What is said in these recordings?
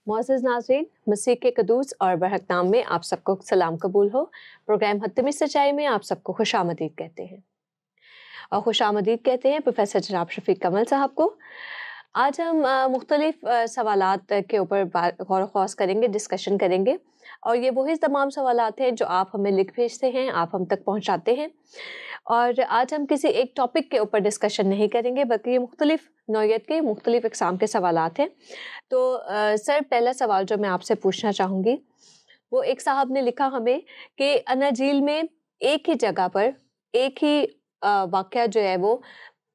معزز ناظرین، مسیح کے قدوس اور برحق نام میں آپ سب کو سلام قبول ہو۔ پروگرام حتمی سچائی میں آپ سب کو خوش آمدید کہتے ہیں، اور خوش آمدید کہتے ہیں پروفیسر جناب شفیق کمل صاحب کو۔ آج ہم مختلف سوالات کے اوپر غور و خوض کریں گے، ڈسکشن کریں گے، اور یہ وہی تمام سوالات ہیں جو آپ ہمیں لکھ بھیجتے ہیں، آپ ہم تک پہنچاتے ہیں۔ اور آج ہم کسی ایک ٹاپک کے اوپر ڈسکشن نہیں کریں گے، بلکہ یہ مختلف نوعیت کے، مختلف اقسام کے سوالات ہیں۔ تو سر، پہلا سوال جو میں آپ سے پوچھنا چاہوں گی، وہ ایک صاحب نے لکھا ہمیں کہ اناجیل میں ایک ہی جگہ پر ایک ہی واقعہ جو ہے وہ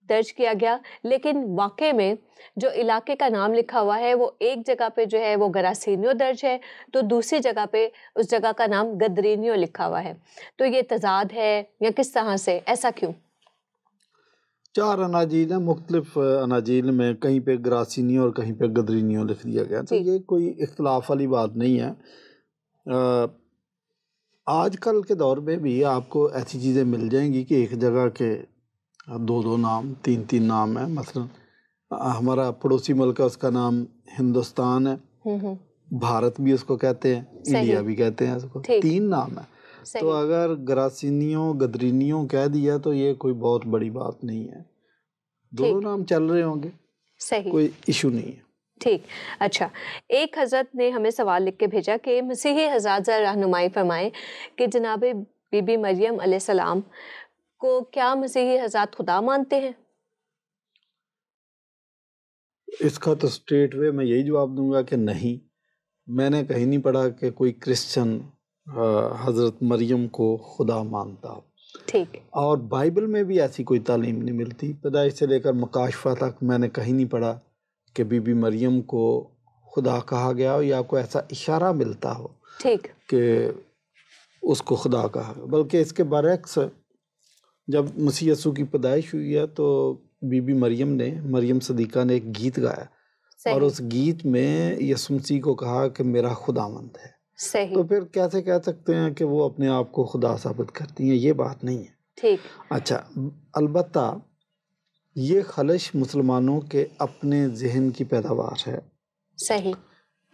درج کیا گیا، لیکن واقعے میں جو علاقے کا نام لکھا ہوا ہے وہ ایک جگہ پہ جو ہے وہ گراسینیو درج ہے، تو دوسری جگہ پہ اس جگہ کا نام گدرینیو لکھا ہوا ہے۔ تو یہ تضاد ہے یا کس طرح سے، ایسا کیوں؟ 4 اناجیل ہیں، مختلف اناجیل میں کہیں پہ گراسینیو اور کہیں پہ گدرینیو لکھ دیا گیا، تو یہ کوئی اختلاف والی بات نہیں ہے۔ آج کل کے دور میں بھی آپ کو ایسی چیزیں مل جائیں گی کہ ایک جگہ کے 2 نام، 3 نام ہیں۔ مثلا ہمارا پڑوسی ملک ہے، اس کا نام ہندوستان ہے، بھارت بھی اس کو کہتے ہیں، انڈیا بھی کہتے ہیں اس کو، 3 نام ہیں۔ تو اگر گراسینیو گدرینیو کہہ دیا تو یہ کوئی بہت بڑی بات نہیں ہے، 2 نام چل رہے ہوں گے، کوئی ایشو نہیں ہے۔ ٹھیک، اچھا۔ ایک حضرت نے ہمیں سوال لکھ کے بھیجا کہ مسیحی حضرات ذرا رہنمائی فرمائیں کہ جناب بی بی مریم علیہ السلام کو کیا مسیحی حضرات خدا مانتے ہیں؟ اس کا تو اسٹریٹ وے میں یہی جواب دوں گا کہ نہیں، میں نے کہیں نہیں پڑھا کہ کوئی کرسچن حضرت مریم کو خدا مانتا ہو۔ ٹھیک، اور بائبل میں بھی ایسی کوئی تعلیم نہیں ملتی، پیدائش سے لے کر مکاشفہ تک میں نے کہیں نہیں پڑھا کہ بی بی مریم کو خدا کہا گیا ہو یا کوئی ایسا اشارہ ملتا ہو ٹھیک کہ اس کو خدا کہا گیا، بلکہ اس کے برعکس جب مسیح یسوع کی پیدائش ہوئی ہے تو بی بی مریم صدیقہ نے ایک گیت گایا، اور اس گیت میں یسوع مسیح کو کہا کہ میرا خداوند ہے۔ صحیح، تو پھر کیسے کہہ سکتے ہیں کہ وہ اپنے آپ کو خدا ثابت کرتی ہیں؟ یہ بات نہیں ہے۔ ٹھیک، اچھا، البتہ یہ خلش مسلمانوں کے اپنے ذہن کی پیداوار ہے، صحیح،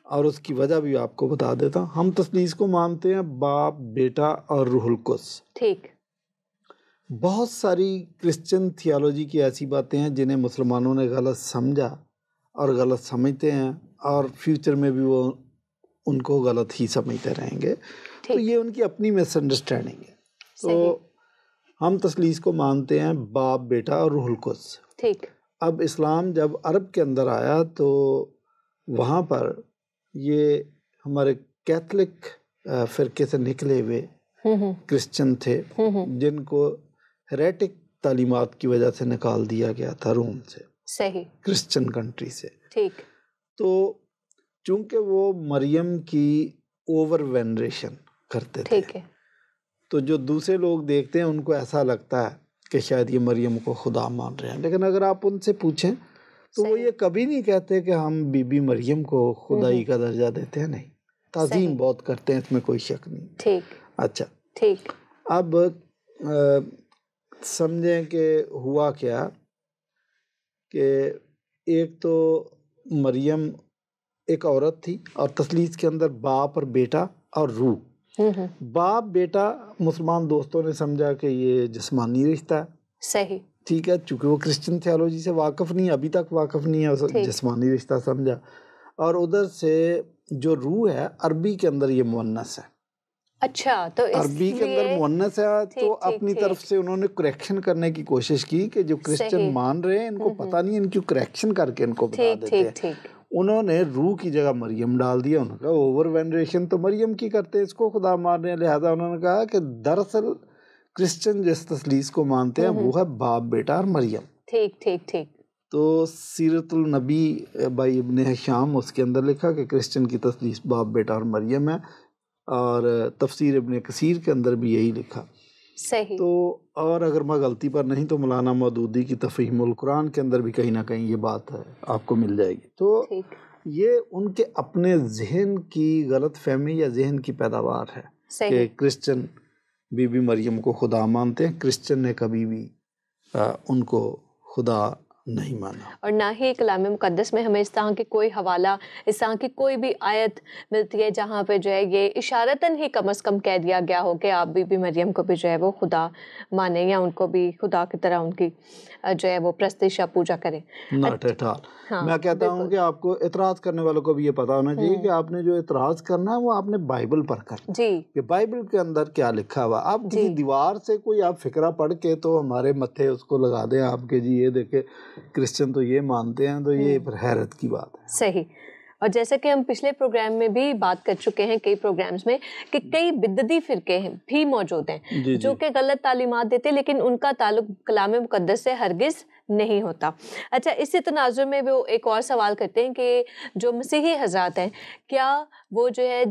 اور اس کی وجہ بھی آپ کو بتا دیتا ہوں۔ ہم تثلیث کو مانتے ہیں، باپ، بیٹا اور روح القدس۔ ٹھیک، بہت ساری کرسچن تھیالوجی کی ایسی باتیں ہیں جنہیں مسلمانوں نے غلط سمجھا اور غلط سمجھتے ہیں، اور فیوچر میں بھی وہ ان کو غلط ہی سمجھتے رہیں گے، تو یہ ان کی اپنی مس انڈرسٹینڈنگ ہے۔ تو ہم تثلیث کو مانتے ہیں، باپ، بیٹا اور روح القدس۔ ٹھیک، اب اسلام جب عرب کے اندر آیا تو وہاں پر یہ ہمارے کیتھولک فرقے سے نکلے ہوئے کرسچن تھے جن کو ہیریٹک تعلیمات کی وجہ سے نکال دیا گیا تھا روم سے، صحیح، کرسچن کنٹری سے۔ ٹھیک، تو چونکہ وہ مریم کی اوور وینریشن کرتے تھے، ٹھیک ہے، تو جو دوسرے لوگ دیکھتے ہیں ان کو ایسا لگتا ہے کہ شاید یہ مریم کو خدا مان رہے ہیں، لیکن اگر آپ ان سے پوچھیں تو وہ یہ کبھی نہیں کہتے کہ ہم بی بی مریم کو خدائی کا درجہ دیتے ہیں، نہیں، تعظیم بہت کرتے ہیں، اس میں کوئی شک نہیں۔ ٹھیک، اچھا، ٹھیک، اب سمجھیں کہ ہوا کیا کہ ایک تو مریم ایک عورت تھی، اور تثلیث کے اندر باپ اور بیٹا اور روح۔ باپ بیٹا مسلمان دوستوں نے سمجھا کہ یہ جسمانی رشتہ ہے، صحیح، ٹھیک ہے، چونکہ وہ کرسچن تھیالوجی سے واقف نہیں، ابھی تک واقف نہیں ہے، جسمانی رشتہ سمجھا۔ اور ادھر سے جو روح ہے، عربی کے اندر یہ مؤنث ہے۔ اچھا، تو عربی کے اندر مؤنث ہے، تو اپنی طرف سے انہوں نے کریکشن کرنے کی کوشش کی کہ جو کرسچن مان رہے ہیں ان کو پتہ نہیں، ان کی کریکشن کر کے ان کو بتا دیتے ہیں۔ انہوں نے روح کی جگہ مریم ڈال دیا، انہوں نے کہا اوور وینریشن تو مریم کی کرتے، اس کو خدا مان رہے ہیں، لہٰذا انہوں نے کہا کہ دراصل کرسچن جس تثلیث کو مانتے ہیں وہ ہے باپ، بیٹا اور مریم۔ ٹھیک، ٹھیک، ٹھیک۔ تو سیرت النبی بائی ابن ہشام، اس کے اندر لکھا کہ کرسچن کی تثلیث باپ، بیٹا اور مریم ہے، اور تفسیر ابن کثیر کے اندر بھی یہی لکھا۔ صحیح۔ تو اور اگر میں غلطی پر نہیں تو مولانا مودودی کی تفہیم القرآن کے اندر بھی کہیں نہ کہیں یہ بات ہے، آپ کو مل جائے گی۔ تو یہ ان کے اپنے ذہن کی غلط فہمی یا ذہن کی پیداوار ہے کہ کرسچن بی بی مریم کو خدا مانتے ہیں۔ کرسچن نے کبھی بھی ان کو خدا نہیں مانا، اور نہ ہی کلام مقدس میں ہمیں اس طرح کی کوئی حوالہ، اس طرح کی کوئی بھی آیت ملتی ہے جہاں پہ جو ہے یہ اشارتاً ہی کم از کم کہہ دیا گیا ہو کہ آپ بی بی مریم کو بھی جو ہے وہ خدا مانیں یا ان کو بھی خدا کی طرح ان کی جو ہے وہ پرستش یا پوجا کریں. Not at all. ہاں میں کہتا ہوں کہ آپ کو اعتراض کرنے والوں کو بھی یہ پتا ہونا چاہیے کہ آپ نے جو اعتراض کرنا ہے وہ آپ نے بائبل پر کرنا جی کہ بائبل کے اندر کیا لکھا ہوا. آپ کسی جی دیوار سے کوئی آپ فقرہ پڑھ کے تو ہمارے متھے اس کو لگا دیں آپ کے جی یہ دیکھیں کرسچن تو یہ مانتے ہیں، تو یہ پھر حیرت کی بات ہے. صحیح. اور جیسا کہ ہم پچھلے پروگرام میں بھی بات کر چکے ہیں کئی پروگرامز میں کہ کئی بدعتی فرقے بھی موجود ہیں جو کہ غلط تعلیمات دیتے لیکن ان کا تعلق کلام مقدس سے ہرگز نہیں ہوتا. اچھا، اسی تناظر میں وہ ایک اور سوال کرتے ہیں کہ جو مسیحی حضرات ہیں کیا وہ جو ہے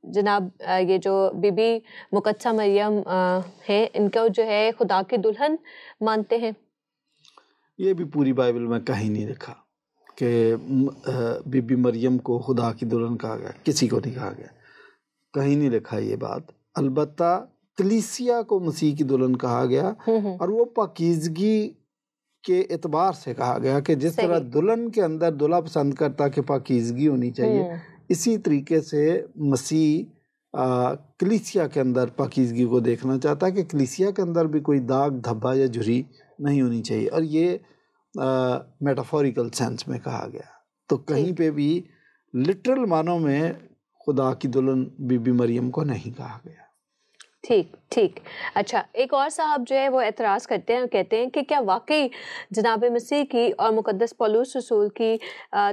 جناب یہ جو بی بی مقدسہ مریم ہیں ان کو جو ہے خدا کی دلہن مانتے ہیں؟ یہ بھی پوری بائبل میں کہیں نہیں لکھا کہ بی بی مریم کو خدا کی دلہن کہا گیا، کسی کو نہیں کہا گیا، کہیں نہیں لکھا یہ بات. البتہ کلیسیا کو مسیح کی دلہن کہا گیا اور وہ پاکیزگی کے اعتبار سے کہا گیا کہ جس طرح دلہن کے اندر دلہا پسند کرتا کہ پاکیزگی ہونی چاہیے، اسی طریقے سے مسیح کلیسیا کے اندر پاکیزگی کو دیکھنا چاہتا کہ کلیسیا کے اندر بھی کوئی داغ دھبا یا جھری نہیں ہونی چاہیے. اور یہ میٹافوریکل سینس میں کہا گیا، تو کہیں پہ بھی لٹرل معنوں میں خدا کی دلہن بی بی مریم کو نہیں کہا گیا. ٹھیک. اچھا، ایک اور صاحب جو ہے وہ اعتراض کرتے ہیں اور کہتے ہیں کہ کیا واقعی جناب مسیح کی اور مقدس پولس رسول کی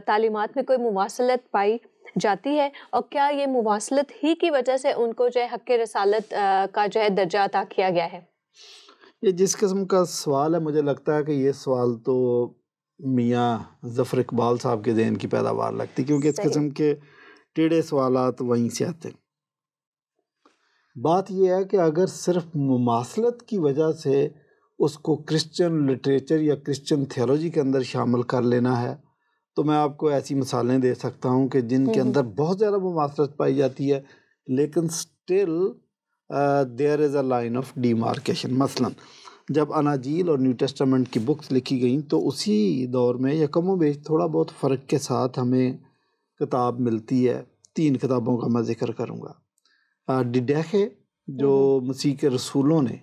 تعلیمات میں کوئی مواصلت پائی جاتی ہے، اور کیا یہ مواصلت ہی کی وجہ سے ان کو جو ہے حق رسالت کا جو ہے درجہ عطا کیا گیا ہے؟ یہ جس قسم کا سوال ہے مجھے لگتا ہے کہ یہ سوال تو میاں ظفر اقبال صاحب کے ذہن کی پیداوار لگتی، کیونکہ اس قسم کے ٹیڑھے سوالات وہیں سے آتے ہیں. بات یہ ہے کہ اگر صرف مماثلت کی وجہ سے اس کو کرسچن لٹریچر یا کرسچن تھیولوجی کے اندر شامل کر لینا ہے تو میں آپ کو ایسی مثالیں دے سکتا ہوں کہ جن کے اندر بہت زیادہ مماثلت پائی جاتی ہے لیکن still there is a line of demarcation. مثلا جب اناجیل اور نیو ٹیسٹامنٹ کی بکس لکھی گئیں تو اسی دور میں یا کم و بیش تھوڑا بہت فرق کے ساتھ ہمیں کتاب ملتی ہے. 3 کتابوں کا میں ذکر کروں گا. ڈیڈیخے جو مسیح کے رسولوں نے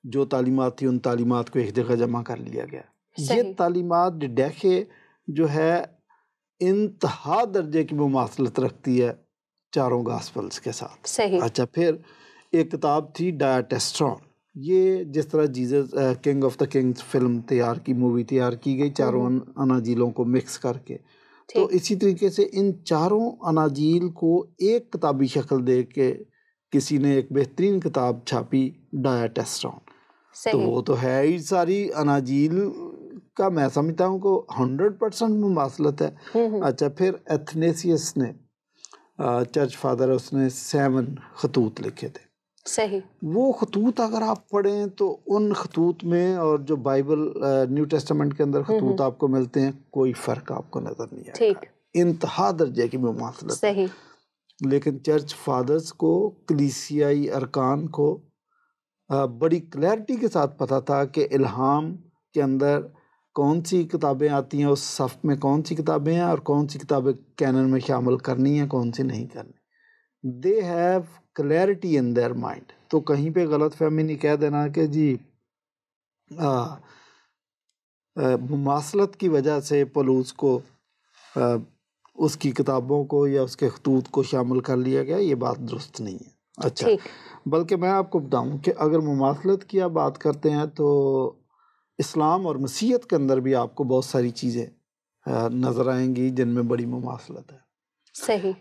جو تعلیمات تھی ان تعلیمات کو ایک جگہ جمع کر لیا گیا. یہ تعلیمات ڈیڈیخے جو ہے انتہا درجے کی مماثلت رکھتی ہے 4 گاسپلز کے ساتھ. اچھا، پھر ایک کتاب تھی ڈایٹیسٹرون، یہ جس طرح Jesus King of the Kings film تیار کی، مووی تیار کی گئی 4 اناجیلوں کو مکس کر کے، تو اسی طریقے سے ان 4 اناجیل کو ایک کتابی شکل دے کے کسی نے ایک بہترین کتاب چھاپی ڈایٹیسٹرون. تو وہ تو ہے ہی ساری اناجیل کا، میں سمجھتا ہوں کہ 100% مماثلت ہے. اچھا، پھر ایتھنیسیس نے چرچ فادر، اس نے 7 خطوط لکھے تھے. وہ خطوط اگر آپ پڑھیں تو ان خطوط میں اور جو بائبل نیو ٹیسٹامنٹ کے اندر خطوط آپ کو ملتے ہیں کوئی فرق آپ کو نظر نہیں آئے گا، انتہا درجے کی مماثلت. لیکن چرچ فادرز کو، کلیسیائی ارکان کو بڑی کلیئرٹی کے ساتھ پتہ تھا کہ الہام کے اندر کون سی کتابیں آتی ہیں، اس صف میں کون سی کتابیں ہیں اور کون سی کتابیں کینن میں شامل کرنی ہیں، کون سی نہیں کرنی. They have clarity in their mind. تو کہیں پہ غلط فہمی نہیں کہہ دینا کہ جی مماثلت کی وجہ سے پولس کو اس کی کتابوں کو یا اس کے خطوط کو شامل کر لیا گیا، یہ بات درست نہیں ہے. اچھا، بلکہ میں آپ کو بتاؤں کہ اگر مماثلت کی آپ بات کرتے ہیں تو اسلام اور مسیحیت کے اندر بھی آپ کو بہت ساری چیزیں نظر آئیں گی جن میں بڑی مماثلت ہے.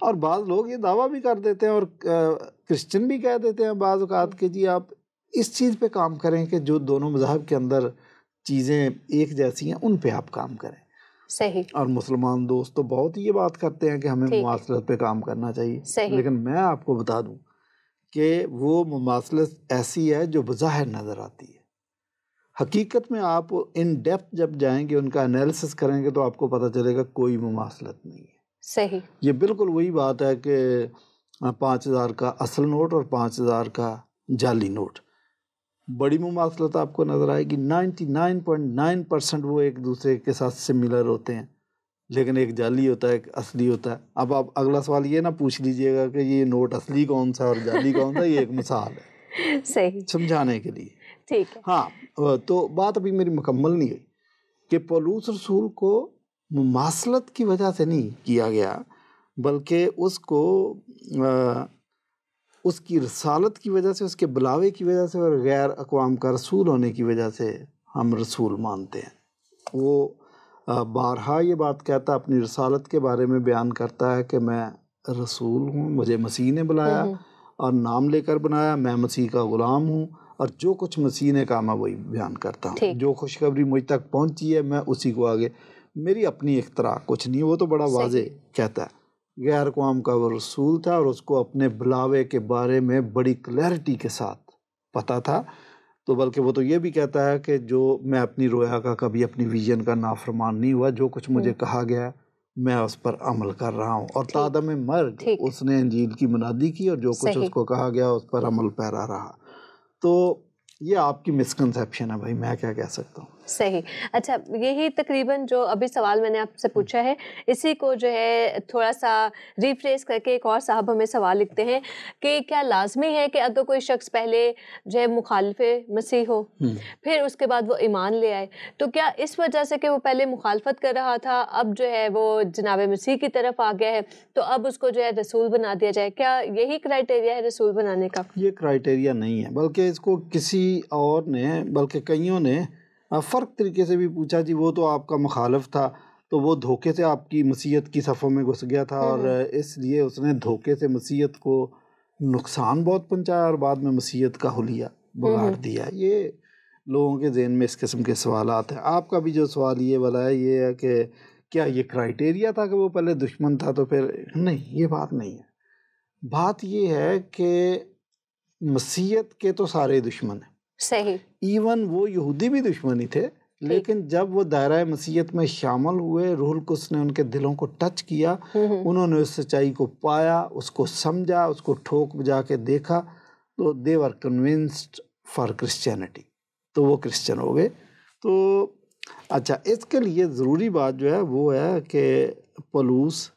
اور بعض لوگ یہ دعویٰ بھی کر دیتے ہیں اور کرسچن بھی کہہ دیتے ہیں بعض اوقات کہ جی آپ اس چیز پہ کام کریں کہ جو دونوں مذہب کے اندر چیزیں ایک جیسی ہیں ان پہ آپ کام کریں. اور مسلمان دوست تو بہت یہ بات کرتے ہیں کہ ہمیں مماثلت پہ کام کرنا چاہیے. لیکن میں آپ کو بتا دوں کہ وہ مماثلت ایسی ہے جو بظاہر نظر آتی ہے. حقیقت میں آپ ان ڈیپتھ جب جائیں گے، ان کا انالیسس کریں گے تو آپ کو پتہ چلے گا کوئی مماثلت نہیں ہے. یہ بالکل وہی بات ہے کہ 5000 کا اصل نوٹ اور 5000 کا جعلی نوٹ. بڑی مماثلت آپ کو نظر آئے گی. 99.9% وہ ایک دوسرے کے ساتھ سملر ہوتے ہیں، لیکن ایک جعلی ہوتا ہے ایک اصلی ہوتا ہے. اب آپ اگلا سوال یہ نہ پوچھ لیجئے گا کہ یہ نوٹ اصلی کون سا اور جعلی کون سا، یہ ایک مثال ہے صحیح سمجھانے کے لیے. ٹھیک ہے. ہاں تو بات ابھی میری مکمل نہیں ہوئی کہ پولوس رسول کو مماثلت کی وجہ سے نہیں کیا گیا، بلکہ اس کو اس کی رسالت کی وجہ سے، اس کے بلاوے کی وجہ سے اور غیر اقوام کا رسول ہونے کی وجہ سے ہم رسول مانتے ہیں. وہ بارہا یہ بات کہتا ہے، اپنی رسالت کے بارے میں بیان کرتا ہے کہ میں رسول ہوں، مجھے مسیح نے بلایا اور نام لے کر بنایا، میں مسیح کا غلام ہوں، اور جو کچھ مسیح نے کہا میں وہی بیان کرتا ہوں. جو خوشخبری مجھ تک پہنچی ہے میں اسی کو آگے، میری اپنی اختراع کچھ نہیں. وہ تو بڑا واضح کہتا ہے غیر اقوام کا وہ رسول تھا اور اس کو اپنے بلاوے کے بارے میں بڑی کلیئرٹی کے ساتھ پتہ تھا. تو بلکہ وہ تو یہ بھی کہتا ہے کہ جو میں اپنی رویا کا کبھی اپنی ویژن کا نافرمان نہیں ہوا، جو کچھ مجھے کہا گیا میں اس پر عمل کر رہا ہوں. اور تا دم مرگ اس نے انجیل کی منادی کی اور جو کچھ اس کو کہا گیا اس پر عمل پیرا رہا. تو یہ آپ کی مسکنسیپشن ہے بھائی، میں کیا کہہ سکتا ہوں. صحیح. اچھا، یہی تقریباً جو ابھی سوال میں نے آپ سے پوچھا ہے، اسی کو جو ہے تھوڑا سا ریفریز کر کے ایک اور صاحب ہمیں سوال لکھتے ہیں کہ کیا لازمی ہے کہ اگر کوئی شخص پہلے جو ہے مخالف مسیح ہو پھر اس کے بعد وہ ایمان لے آئے، تو کیا اس وجہ سے کہ وہ پہلے مخالفت کر رہا تھا اب جو ہے وہ جناب مسیح کی طرف آ گیا ہے تو اب اس کو جو ہے رسول بنا دیا جائے؟ کیا یہی کرائٹیریا ہے رسول بنانے کا؟ یہ کرائٹیریا نہیں ہے، بلکہ اس کو کسی اور نے، بلکہ کئیوں نے فرق طریقے سے بھی پوچھا. جی وہ تو آپ کا مخالف تھا تو وہ دھوکے سے آپ کی مسیحیت کی صفوں میں گھس گیا تھا اور اس لیے اس نے دھوکے سے مسیحیت کو نقصان بہت پہنچایا اور بعد میں مسیحیت کا حلیہ بگاڑ دیا. یہ لوگوں کے ذہن میں اس قسم کے سوالات ہیں. آپ کا بھی جو سوال یہ والا ہے یہ ہے کہ کیا یہ کرائٹیریا تھا کہ وہ پہلے دشمن تھا تو پھر نہیں، یہ بات نہیں ہے. بات یہ ہے کہ مسیحیت کے تو سارے دشمن ہیں. صحیح. ایون وہ یہودی بھی دشمن ہی تھے، لیکن جب وہ دائرہ مسیحیت میں شامل ہوئے، روح القدس نے ان کے دلوں کو ٹچ کیا، انہوں نے اس سچائی کو پایا، اس کو سمجھا، اس کو ٹھوک بجا کے دیکھا، تو they were convinced for Christianity، تو وہ کرسچن ہو گئے. تو اچھا، اس کے لیے ضروری بات جو ہے وہ ہے کہ پولوس،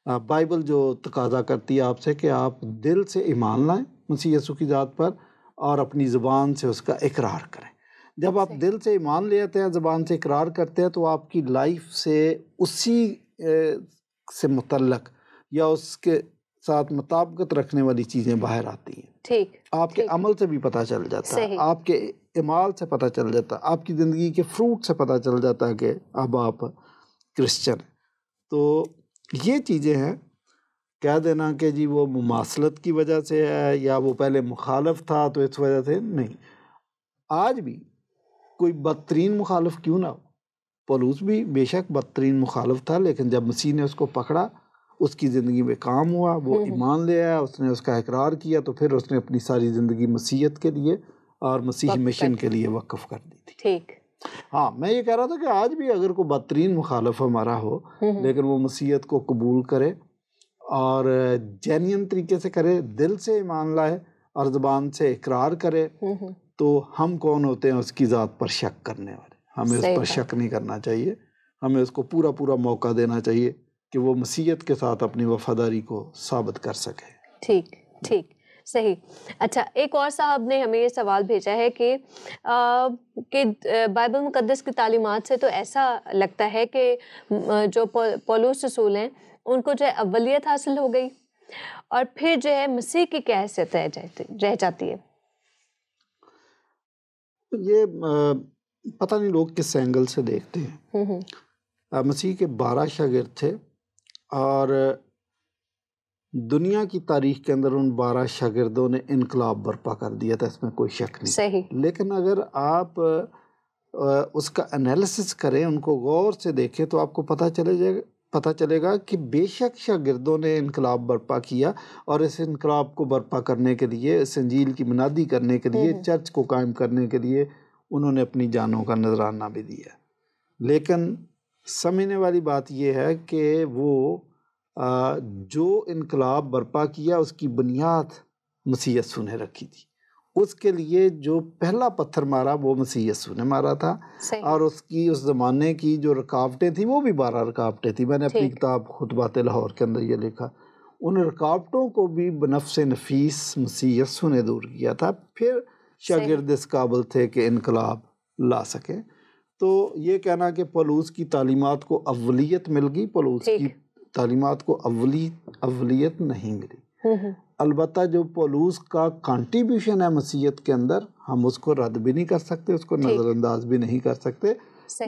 بائبل جو تقاضا کرتی ہے آپ سے کہ آپ دل سے ایمان لائیں مسیح یسوع کی ذات پر اور اپنی زبان سے اس کا اقرار کریں. جب آپ دل سے ایمان لے آتے ہیں، زبان سے اقرار کرتے ہیں، تو آپ کی لائف سے اسی سے متعلق یا اس کے ساتھ مطابقت رکھنے والی چیزیں باہر آتی ہیں. ٹھیک. آپ کے عمل سے بھی پتہ چل جاتا ہے، آپ کے اعمال سے پتہ چل جاتا ہے، آپ کی زندگی کے فروٹ سے پتہ چل جاتا ہے کہ اب آپ کرسچن ہیں. تو یہ چیزیں ہیں. کہہ دینا کہ جی وہ مماثلت کی وجہ سے ہے یا وہ پہلے مخالف تھا تو اس وجہ سے نہیں. آج بھی کوئی بدترین مخالف کیوں نہ ہو، پولوس بھی بے شک بدترین مخالف تھا، لیکن جب مسیح نے اس کو پکڑا، اس کی زندگی میں کام ہوا، وہ ایمان لے آیا، اس نے اس کا اقرار کیا، تو پھر اس نے اپنی ساری زندگی مسیحیت کے لیے اور مسیحی مشن کے لیے وقف کر دی تھی. ٹھیک. ہاں، میں یہ کہہ رہا تھا کہ آج بھی اگر کوئی بدترین مخالف ہمارا ہو لیکن وہ مسیحیت کو قبول کرے اور جینین طریقے سے کرے، دل سے ایمان لائے اور زبان سے اقرار کرے، تو ہم کون ہوتے ہیں اس کی ذات پر شک کرنے والے؟ ہمیں اس پر شک نہیں کرنا چاہیے. ہمیں اس کو پورا موقع دینا چاہیے کہ وہ مسیحیت کے ساتھ اپنی وفاداری کو ثابت کر سکے. ٹھیک. صحیح. اچھا، ایک اور صاحب نے ہمیں یہ سوال بھیجا ہے کہ بائبل مقدس کی تعلیمات سے تو ایسا لگتا ہے کہ جو پولوس رسول ہیں ان کو جو ہے اولیت حاصل ہو گئی اور پھر جو ہے مسیح کی کیا حیثیت رہ جاتی ہے؟ یہ پتہ نہیں لوگ کس اینگل سے دیکھتے ہیں. مسیح کے 12 شاگرد تھے اور دنیا کی تاریخ کے اندر ان 12 شاگردوں نے انقلاب برپا کر دیا تھا، اس میں کوئی شک نہیں. صحیح. لیکن اگر آپ اس کا انالیسس کریں، ان کو غور سے دیکھیں، تو آپ کو پتہ چلے گا کہ بے شک شاگردوں نے انقلاب برپا کیا اور اس انقلاب کو برپا کرنے کے لیے، اس انجیل کی منادی کرنے کے لیے، چرچ کو قائم کرنے کے لیے انہوں نے اپنی جانوں کا نذرانہ بھی دیا. لیکن سمجھنے والی بات یہ ہے کہ وہ جو انقلاب برپا کیا اس کی بنیاد مسیح یسوع نے رکھی تھی. اس کے لیے جو پہلا پتھر مارا وہ مسیح یسوع نے مارا تھا، اور اس کی اس زمانے کی جو رکاوٹیں تھیں وہ بھی 12 رکاوٹیں تھیں. میں نے اپنی کتاب خطبات لاہور کے اندر یہ لکھا. ان رکاوٹوں کو بھی بنفس نفیس مسیح یسوع نے دور کیا تھا. پھر شاگرد اس قابل تھے کہ انقلاب لا سکیں. تو یہ کہنا کہ پولوس کی تعلیمات کو اولیت مل گئی، پولوس کی تعلیمات کو اولیت نہیں ملی. البتہ جو پولوس کا کنٹریبیوشن ہے مسیحیت کے اندر، ہم اس کو رد بھی نہیں کر سکتے، اس کو نظر انداز بھی نہیں کر سکتے.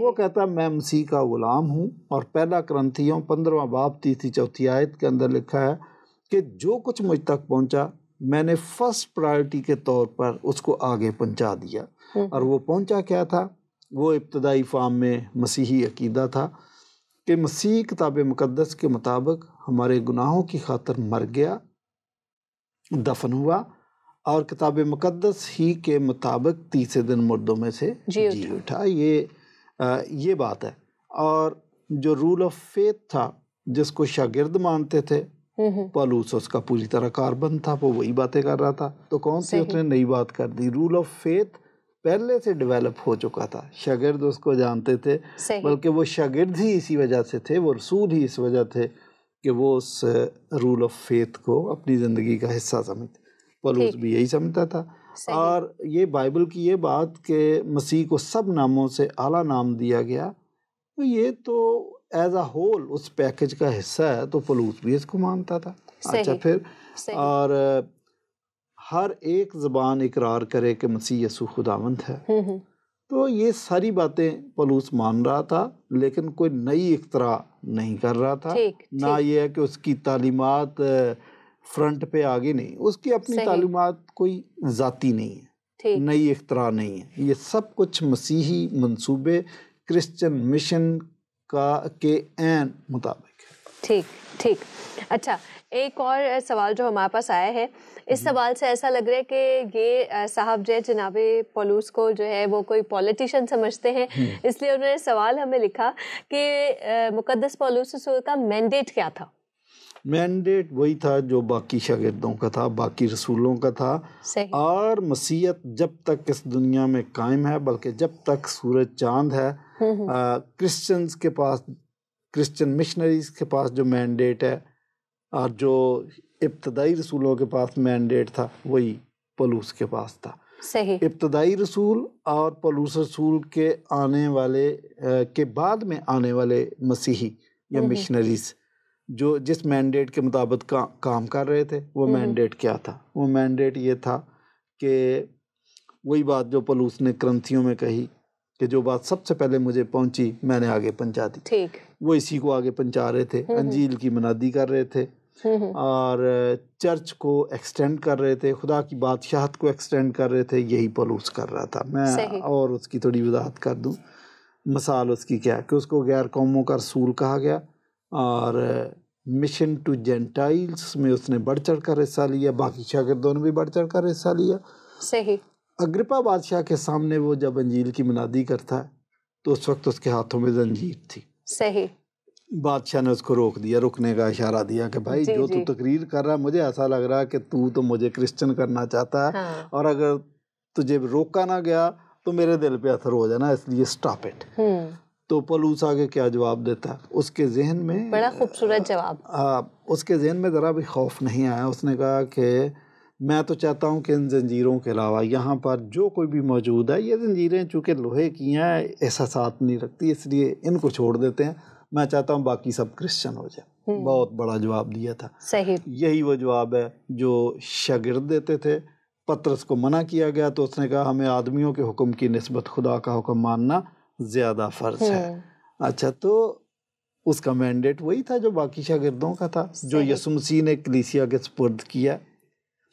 وہ کہتا میں مسیح کا غلام ہوں، اور پہلا کرنتھیوں 15واں باب 3-4 آیت کے اندر لکھا ہے کہ جو کچھ مجھ تک پہنچا میں نے فرسٹ پرائرٹی کے طور پر اس کو آگے پہنچا دیا. اور وہ پہنچا کیا تھا؟ وہ ابتدائی فارم میں مسیحی عقیدہ تھا کہ مسیح کتاب مقدس کے مطابق ہمارے گناہوں کی خاطر مر گیا، دفن ہوا، اور کتاب مقدس ہی کے مطابق تیسرے دن مردوں میں سے جی اٹھا. یہ بات ہے. اور جو رول آف فیتھ تھا جس کو شاگرد مانتے تھے، پولوس اس کا پوری طرح کاربن تھا، وہ وہی باتیں کر رہا تھا. تو کون سی اس نے نئی بات کر دی؟ رول آف فیتھ پہلے سے ڈیولپ ہو چکا تھا، شاگرد اس کو جانتے تھے، بلکہ وہ شاگرد ہی اسی وجہ سے تھے، وہ رسول ہی اس وجہ تھے کہ وہ اس رول آف فیتھ کو اپنی زندگی کا حصہ سمجھتے. پولوس بھی یہی سمجھتا تھا. اور یہ بائبل کی یہ بات کہ مسیح کو سب ناموں سے اعلیٰ نام دیا گیا، تو یہ تو ایز اے ہول اس پیکج کا حصہ ہے، تو پولوس بھی اس کو مانتا تھا. اچھا پھر اور ہر ایک زبان اقرار کرے کہ مسیح یسوع خداوند ہے. تو یہ ساری باتیں پولوس مان رہا تھا، لیکن کوئی نئی اختراع نہیں کر رہا تھا. نہ یہ ہے کہ اس کی تعلیمات فرنٹ پہ آگے نہیں، اس کی اپنی تعلیمات کوئی ذاتی نہیں ہے، نئی اختراع نہیں ہے. یہ سب کچھ مسیحی منصوبے کرسچن مشن کے عین مطابق ہے. ٹھیک. اچھا، ایک اور سوال جو ہمارے پاس آیا ہے، اس سوال سے ایسا لگ رہا ہے کہ یہ صاحب جو ہے جناب پولوس کو جو ہے وہ کوئی پولیٹیشین سمجھتے ہیں، اس لیے انہوں نے سوال ہمیں لکھا کہ مقدس پولوس رسول کا مینڈیٹ کیا تھا؟ مینڈیٹ وہی تھا جو باقی شاگردوں کا تھا، باقی رسولوں کا تھا. اور مسیحیت جب تک اس دنیا میں قائم ہے، بلکہ جب تک سورج چاند ہے، کرسچنز کے پاس، کرسچن مشنریز کے پاس جو مینڈیٹ ہے، اور جو ابتدائی رسولوں کے پاس مینڈیٹ تھا، وہی پولوس کے پاس تھا. ابتدائی رسول اور پولوس رسول کے آنے والے کے بعد میں آنے والے مسیحی یا مشنریز جو جس مینڈیٹ کے مطابق کام کر رہے تھے، وہ مینڈیٹ کیا تھا؟ وہ مینڈیٹ یہ تھا کہ وہی بات جو پولوس نے کرنتھیوں میں کہی کہ جو بات سب سے پہلے مجھے پہنچی میں نے آگے پہنچا دی. وہ اسی کو آگے پہنچا رہے تھے، انجیل کی منادی کر رہے تھے، اور چرچ کو ایکسٹینڈ کر رہے تھے، خدا کی بادشاہت کو ایکسٹینڈ کر رہے تھے. یہی پولوس کر رہا تھا. میں اور اس کی تھوڑی وضاحت کر دوں. مثال اس کی کیا ہے کہ اس کو غیر قوموں کا رسول کہا گیا، اور مشن ٹو جینٹائلز میں اس نے بڑھ چڑھ کر حصہ لیا. باقی شاگردوں نے بھی بڑھ چڑھ کر حصہ لیا. اگرپا بادشاہ کے سامنے وہ جب انجیل کی منادی کرتا ہے تو اس وقت اس کے ہاتھوں میں زنجیر تھی. بادشاہ نے اس کو روک دیا، رکنے کا اشارہ دیا کہ بھائی جو تو تقریر کر رہا ہے، مجھے ایسا لگ رہا ہے کہ تو مجھے کرسچن کرنا چاہتا ہے، اور اگر تجھے روکا نہ گیا تو میرے دل پہ اثر ہو جانا، اس لیے سٹاپ اٹ. تو پولوس آگے کیا جواب دیتا ہے؟ اس کے ذہن میں بڑا خوبصورت جواب، اس کے ذہن میں ذرا بھی خوف نہیں آیا. اس نے کہا کہ میں تو چاہتا ہوں کہ ان زنجیروں کے علاوہ یہاں پر جو کوئی بھی موجود ہے، یہ زنجیریں چونکہ لوہے کی ہیں، احساسات نہیں رکھتی، اس لیے ان کو چھوڑ دیتے ہیں. میں چاہتا ہوں باقی سب کرسچن ہو جائے. بہت بڑا جواب دیا تھا. یہی وہ جواب ہے جو شاگرد دیتے تھے. پطرس کو منع کیا گیا تو اس نے کہا ہمیں آدمیوں کے حکم کی نسبت خدا کا حکم ماننا زیادہ فرض ہے. اچھا، تو اس کا مینڈیٹ وہی تھا جو باقی شاگردوں کا تھا، جو یسوع مسیح نے کلیسیا کے سپرد کیا،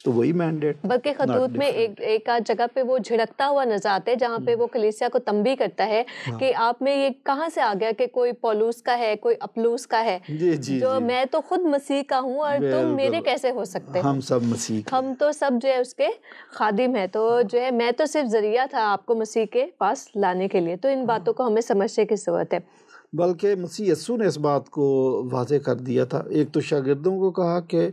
تو وہی مینڈیٹ. بلکہ خطوط میں ایک جگہ پہ وہ جھڑکتا ہوا نظر آتا ہے جہاں پہ وہ کلیسیا کو تنبیہ کرتا ہے کہ آپ میں یہ کہاں سے آ گیا کہ کوئی پولوس کا ہے، کوئی اپلوس کا ہے، جو میں تو خود مسیح کا ہوں اور تم میرے کیسے ہو سکتے؟ ہم سب مسیح، ہم تو سب جو ہے اس کے خادم ہیں. تو جو ہے میں تو صرف ذریعہ تھا آپ کو مسیح کے پاس لانے کے لیے. تو ان باتوں کو ہمیں سمجھنے کی ضرورت ہے. بلکہ مسیح یسوع نے اس بات کو واضح کر دیا تھا. ایک تو شاگردوں کو کہا کہ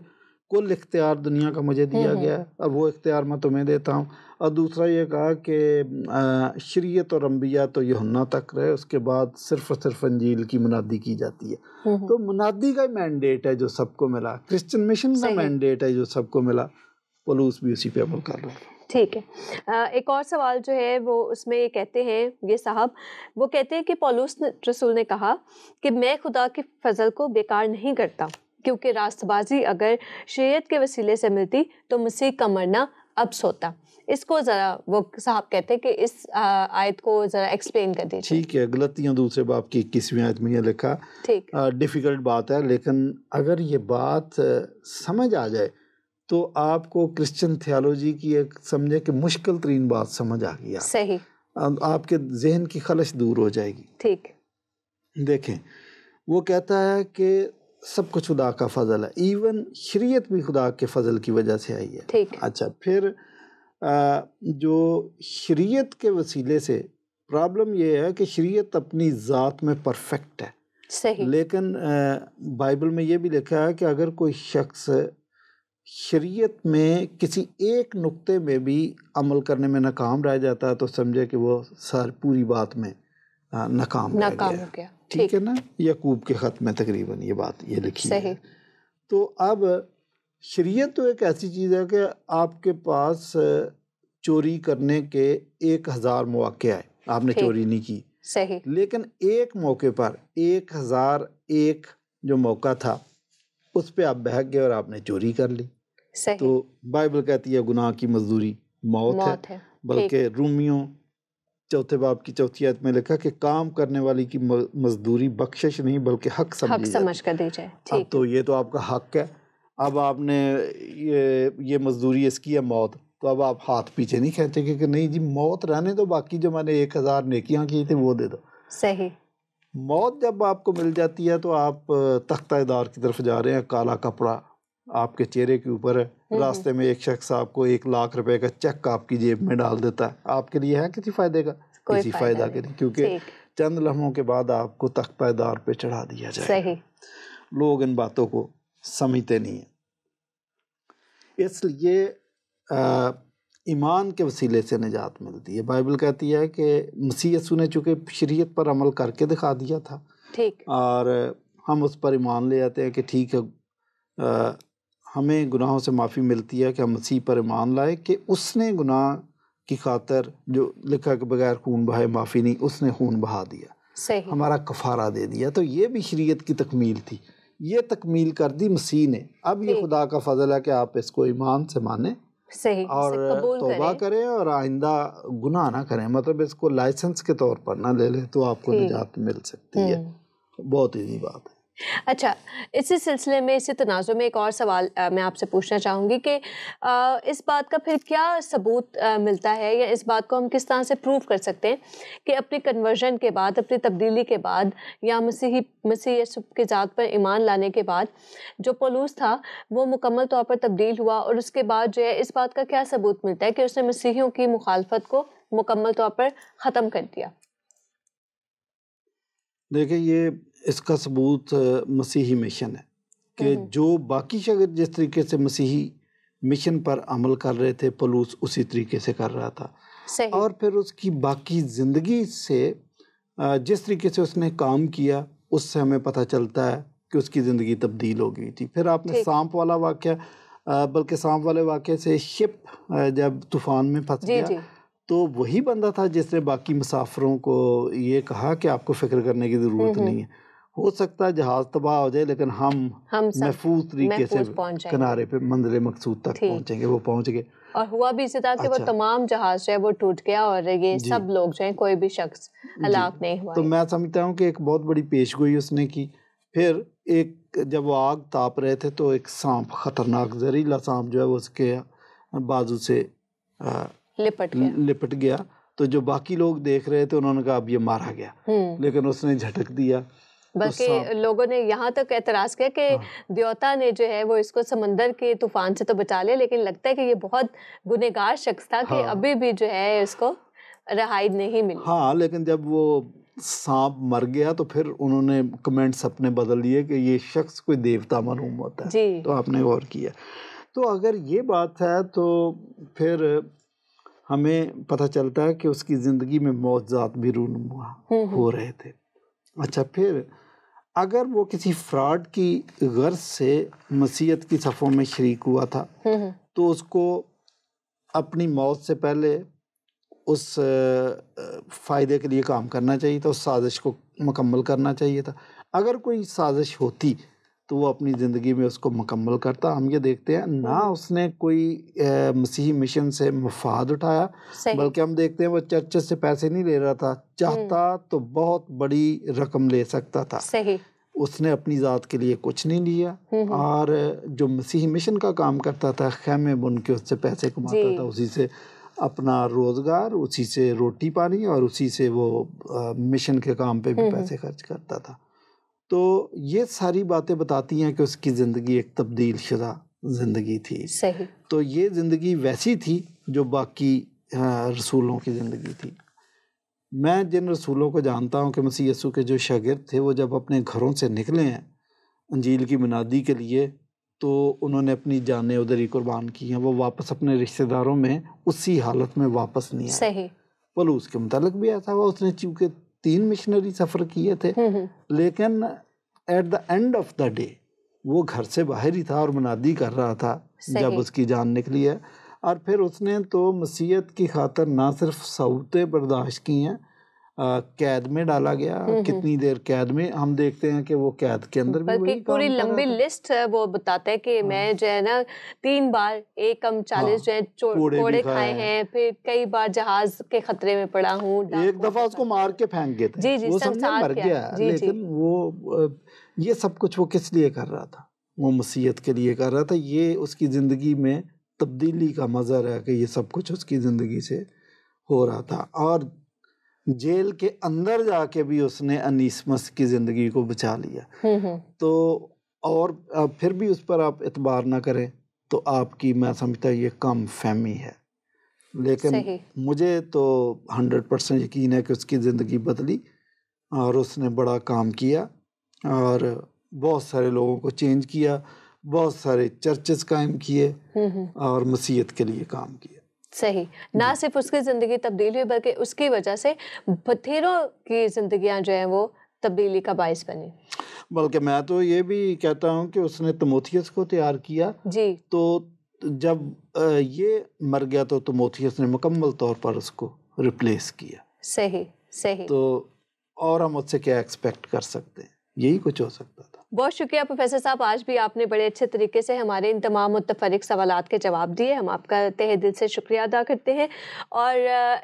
کل اختیار دنیا کا مجھے دیا گیا ہے، اب وہ اختیار میں تمہیں دیتا ہوں. اور دوسرا یہ کہا کہ شریعت اور انبیاء تو یوحنا تک رہے، اس کے بعد صرف اور صرف انجیل کی منادی کی جاتی ہے۔ تو منادی کا مینڈیٹ ہے جو سب کو ملا، کرسچن مشن کا مینڈیٹ ہے جو سب کو ملا، پولس بھی اسی پہ عمل کر رہا ہے۔ ٹھیک ہے، ایک اور سوال جو ہے وہ اس میں یہ کہتے ہیں یہ صاحب، وہ کہتے ہیں کہ پولس رسول نے کہا کہ میں خدا کے فضل کو بیکار نہیں کرتا، کیونکہ راست بازی اگر شریعت کے وسیلے سے ملتی تو مسیح کا مرنا ابس ہوتا۔ اس کو ذرا وہ صاحب کہتے ہیں کہ اس آیت کو ذرا ایکسپلین کر دیجیے۔ ٹھیک ہے، غلطیاں دوسرے باب کی 21ویں آیت میں یہ لکھا، ٹھیک، ڈیفیکلٹ بات ہے، لیکن اگر یہ بات سمجھ آ جائے تو آپ کو کرسچن تھیالوجی کی ایک سمجھے کہ مشکل ترین بات سمجھ آ گئی، صحیح، آپ کے ذہن کی خلش دور ہو جائے گی۔ ٹھیک، دیکھیں وہ کہتا ہے کہ سب کچھ خدا کا فضل ہے، ایون شریعت بھی خدا کے فضل کی وجہ سے آئی ہے۔ ٹھیک، اچھا، پھر جو شریعت کے وسیلے سے پرابلم یہ ہے کہ شریعت اپنی ذات میں پرفیکٹ ہے، صحیح، لیکن بائبل میں یہ بھی لکھا ہے کہ اگر کوئی شخص شریعت میں کسی ایک نقطے میں بھی عمل کرنے میں ناکام رہ جاتا ہے تو سمجھے کہ وہ پوری بات میں ناکام رہ ہو گیا۔ گیا، ٹھیک ہے نا، یعقوب کے خط میں تقریباً یہ بات یہ لکھی ہے۔ صحیح، تو اب شریعت تو ایک ایسی چیز ہے کہ آپ کے پاس چوری کرنے کے 1000 مواقع آئے، آپ نے چوری نہیں کی، صحیح، لیکن ایک موقع پر 1001 جو موقع تھا اس پہ آپ بہک گئے اور آپ نے چوری کر لی۔ صحیح، تو بائبل کہتی ہے گناہ کی مزدوری موت ہے، بلکہ رومیوں 4 باب کی 4 آیت میں لکھا کہ کام کرنے والی کی مزدوری بخشش نہیں بلکہ حق سمجھ کر دی جائے۔ اب تو یہ تو آپ کا حق ہے، اب آپ نے یہ مزدوری اس کی ہے موت، تو اب آپ ہاتھ پیچھے نہیں کھینچیں گے کہ نہیں جی موت رہنے دو، باقی جو میں نے 1000 نیکیاں کی تھیں وہ دے دو۔ صحیح، موت جب آپ کو مل جاتی ہے تو آپ تختہ دار کی طرف جا رہے ہیں، کالا کپڑا آپ کے چہرے کے اوپر ہے، راستے میں ایک شخص آپ کو 1,00,000 روپے کا چیک آپ کی جیب میں ڈال دیتا ہے، آپ کے لیے ہے کسی فائدے کا؟ کسی فائدہ کے نہیں، کیونکہ چند لمحوں کے بعد آپ کو تختہ دار پہ چڑھا دیا جائے۔ صحیح، لوگ ان باتوں کو سمجھتے نہیں ہیں، اس لیے ایمان کے وسیلے سے نجات ملتی ہے۔ بائبل کہتی ہے کہ مسیح یسوع نے چونکہ شریعت پر عمل کر کے دکھا دیا تھا، ٹھیک، اور ہم اس پر ایمان لے آتے ہیں کہ ٹھیک ہے ہمیں گناہوں سے معافی ملتی ہے کہ ہم مسیح پر ایمان لائے کہ اس نے گناہ کی خاطر جو لکھا کہ بغیر خون بہائے معافی نہیں، اس نے خون بہا دیا، صحیح، ہمارا کفارہ دے دیا۔ تو یہ بھی شریعت کی تکمیل تھی، یہ تکمیل کر دی مسیح نے۔ اب یہ خدا کا فضل ہے کہ آپ اس کو ایمان سے مانیں صحیح، اور توبہ کریں اور آئندہ گناہ نہ کریں، مطلب اس کو لائسنس کے طور پر نہ لے لیں تو آپ کو نجات مل سکتی ہے۔ بہت ایزی بات ہے۔ اچھا، اسی سلسلے میں اسی تناظر میں ایک اور سوال میں آپ سے پوچھنا چاہوں گی کہ اس بات کا پھر کیا ثبوت ملتا ہے، یا اس بات کو ہم کس طرح سے پروو کر سکتے ہیں کہ اپنی کنورژن کے بعد، اپنی تبدیلی کے بعد، یا مسیح یسوع کی ذات پر ایمان لانے کے بعد جو پولس تھا وہ مکمل طور پر تبدیل ہوا، اور اس کے بعد جو ہے اس بات کا کیا ثبوت ملتا ہے کہ اس نے مسیحیوں کی مخالفت کو مکمل طور پر ختم کر دیا؟ دیکھیں، یہ اس کا ثبوت مسیحی مشن ہے کہ جو باقی شاگرد جس طریقے سے مسیحی مشن پر عمل کر رہے تھے پولس اسی طریقے سے کر رہا تھا، اور پھر اس کی باقی زندگی سے جس طریقے سے اس نے کام کیا اس سے ہمیں پتہ چلتا ہے کہ اس کی زندگی تبدیل ہو گئی تھی۔ پھر آپ نے سانپ والا واقعہ، بلکہ سانپ والے واقعے سے شپ جب طوفان میں پھنس گیا تو وہی بندہ تھا جس نے باقی مسافروں کو یہ کہا کہ آپ کو فکر کرنے کی ضرورت نہیں ہے، ہو سکتا ہے جہاز تباہ ہو جائے لیکن ہم محفوظ طریقے سے کنارے پہ منزل مقصود تک پہنچیں گے۔ وہ پہنچ گئے، اور ہوا بھی اسی طرح کہ وہ تمام جہاز جو ہے وہ ٹوٹ گیا اور یہ سب لوگ جو ہیں کوئی بھی شخص ہلاک نہیں ہوا۔ تو میں سمجھتا ہوں کہ ایک بہت بڑی پیش گوئی اس نے کی۔ پھر ایک جب وہ آگ تاپ رہے تھے تو ایک سانپ، خطرناک زہریلا سانپ جو ہے وہ اس کے بازو سے لپٹ گیا، تو جو باقی لوگ دیکھ رہے تھے انہوں نے کہا اب یہ مارا گیا، لیکن اس نے جھٹک دیا۔ بلکہ لوگوں نے یہاں تک اعتراض کیا کہ دیوتا نے جو ہے وہ اس کو سمندر کے طوفان سے تو بچا لیا، لیکن لگتا ہے کہ یہ بہت گنہگار شخص تھا کہ ابھی بھی جو ہے اس کو رہائی نہیں ملی۔ ہاں، لیکن جب وہ سانپ مر گیا تو پھر انہوں نے کمنٹس اپنے بدل لیے کہ یہ شخص کوئی دیوتا معلوم ہوتا ہے۔ تو آپ نے غور کیا، تو اگر یہ بات ہے تو پھر ہمیں پتہ چلتا ہے کہ اس کی زندگی میں معجزات بھی رونما ہو رہے تھے۔ اچھا، پھر اگر وہ کسی فراڈ کی غرض سے مسیحیت کی صفوں میں شریک ہوا تھا تو اس کو اپنی موت سے پہلے اس فائدے کے لیے کام کرنا چاہیے تھا، اس سازش کو مکمل کرنا چاہیے تھا۔ اگر کوئی سازش ہوتی تو وہ اپنی زندگی میں اس کو مکمل کرتا۔ ہم یہ دیکھتے ہیں نہ اس نے کوئی مسیحی مشن سے مفاد اٹھایا، بلکہ ہم دیکھتے ہیں وہ چرچز سے پیسے نہیں لے رہا تھا، چاہتا تو بہت بڑی رقم لے سکتا تھا، اس نے اپنی ذات کے لیے کچھ نہیں لیا، اور جو مسیحی مشن کا کام کرتا تھا خیمے بن کے اس سے پیسے کماتا تھا، اسی سے اپنا روزگار، اسی سے روٹی پانی، اور اسی سے وہ مشن کے کام پہ بھی پیسے خرچ کرتا تھا۔ تو یہ ساری باتیں بتاتی ہیں کہ اس کی زندگی ایک تبدیل شدہ زندگی تھی۔ تو یہ زندگی ویسی تھی جو باقی رسولوں کی زندگی تھی۔ میں جن رسولوں کو جانتا ہوں کہ مسیح یسوع کے جو شاگرد تھے، وہ جب اپنے گھروں سے نکلے ہیں انجیل کی منادی کے لیے تو انہوں نے اپنی جانیں ادھر ہی قربان کی ہیں، وہ واپس اپنے رشتہ داروں میں اسی حالت میں واپس نہیں آئے۔ پولس کے متعلق بھی ایسا ہوا، اس نے چونکہ 3 مشنری سفر کیے تھے، لیکن at the end of the day وہ گھر سے باہر ہی تھا اور منادی کر رہا تھا جب اس کی جان نکلی ہے۔ اور پھر اس نے تو مسیحیت کی خاطر نہ صرف صعوبتیں برداشت کی ہیں، قید میں ڈالا گیا، کتنی دیر قید میں، ہم دیکھتے ہیں کہ وہ قید کے اندر بھی وہی پوری لمبی لسٹ وہ بتاتا ہے کہ میں جو ہے نا 3 بار 1:40 جو ہے کوڑے کھائے ہیں، پھر کئی بار جہاز کے خطرے میں پڑا ہوں، ایک دفعہ اس کو مار کے پھینک گئے تھے، وہ سمجھے مر گیا، لیکن وہ یہ سب کچھ وہ کس لیے کر رہا تھا؟ وہ مسیحیت کے لیے کر رہا تھا۔ یہ اس کی زندگی میں تبدیلی کا مظہر ہے کہ یہ سب کچھ اس کی زندگی سے ہو رہا تھا، اور جیل کے اندر جا کے بھی اس نے انیسمس کی زندگی کو بچا لیا۔ تو اور پھر بھی اس پر آپ اعتبار نہ کریں تو آپ کی، میں سمجھتا یہ کم فہمی ہے، لیکن مجھے تو 100% یقین ہے کہ اس کی زندگی بدلی اور اس نے بڑا کام کیا اور بہت سارے لوگوں کو چینج کیا، بہت سارے چرچز قائم کیے اور مسیحیت کے لیے کام کیا۔ نہ صرف اس کی زندگی تبدیل ہوئی بلکہ اس کی وجہ سے بتھیروں کی زندگیاں جو ہیں وہ تبدیلی کا باعث بنی۔ بلکہ میں تو یہ بھی کہتا ہوں کہ اس نے تیموتھیوس کو تیار کیا، تو جب یہ مر گیا تو تیموتھیوس نے مکمل طور پر اس کو ریپلیس کیا۔ تو اور ہم اس سے کیا ایکسپیکٹ کر سکتے ہیں؟ یہی کچھ ہو سکتا تھا۔ بہت شکریہ پروفیسر صاحب، آج بھی آپ نے بڑے اچھے طریقے سے ہمارے ان تمام متفرق سوالات کے جواب دیے، ہم آپ کا تہہ دل سے شکریہ ادا کرتے ہیں، اور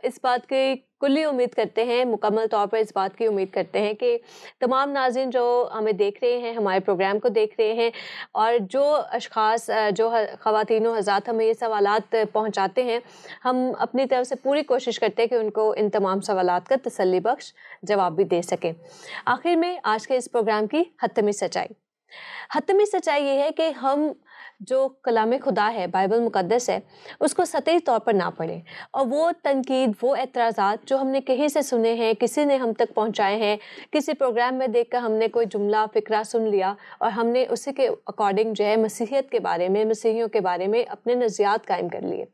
اس بات کی کلی امید کرتے ہیں، مکمل طور پر اس بات کی امید کرتے ہیں کہ تمام ناظرین جو ہمیں دیکھ رہے ہیں، ہمارے پروگرام کو دیکھ رہے ہیں، اور جو اشخاص، جو خواتین و حضرات ہمیں یہ سوالات پہنچاتے ہیں، ہم اپنی طرف سے پوری کوشش کرتے ہیں کہ ان کو ان تمام سوالات کا تسلی بخش جواب بھی دے سکیں۔ آخر میں آج کے اس پروگرام کی حتمی سچائی یہ ہے کہ ہم جو کلام خدا ہے، بائبل مقدس ہے، اس کو سطحی طور پر نہ پڑھیں، اور وہ تنقید، وہ اعتراضات جو ہم نے کہیں سے سنے ہیں، کسی نے ہم تک پہنچائے ہیں، کسی پروگرام میں دیکھ کر ہم نے کوئی جملہ فقرہ سن لیا اور ہم نے اسی کے اکارڈنگ جو ہے مسیحیت کے بارے میں، مسیحیوں کے بارے میں اپنے نظریات قائم کر لیے،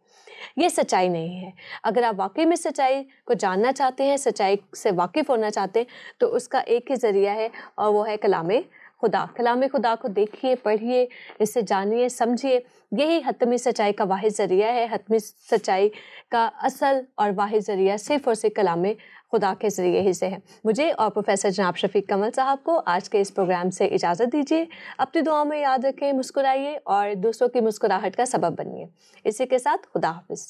یہ سچائی نہیں ہے۔ اگر آپ واقعی میں سچائی کو جاننا چاہتے ہیں، سچائی سے واقف ہونا چاہتے ہیں، تو اس کا ایک ہی ذریعہ ہے، اور وہ ہے کلام خدا کو دیکھیے، پڑھیے، اس سے جانیے، سمجھیے، یہی حتمی سچائی کا واحد ذریعہ ہے۔ حتمی سچائی کا اصل اور واحد ذریعہ صرف اور صرف کلام خدا کے ذریعے ہی سے ہے۔ مجھے اور پروفیسر جناب شفیق کمل صاحب کو آج کے اس پروگرام سے اجازت دیجیے۔ اپنی دعاؤں میں یاد رکھیں، مسکرائیے اور دوسروں کی مسکراہٹ کا سبب بنیے۔ اسی کے ساتھ خدا حافظ۔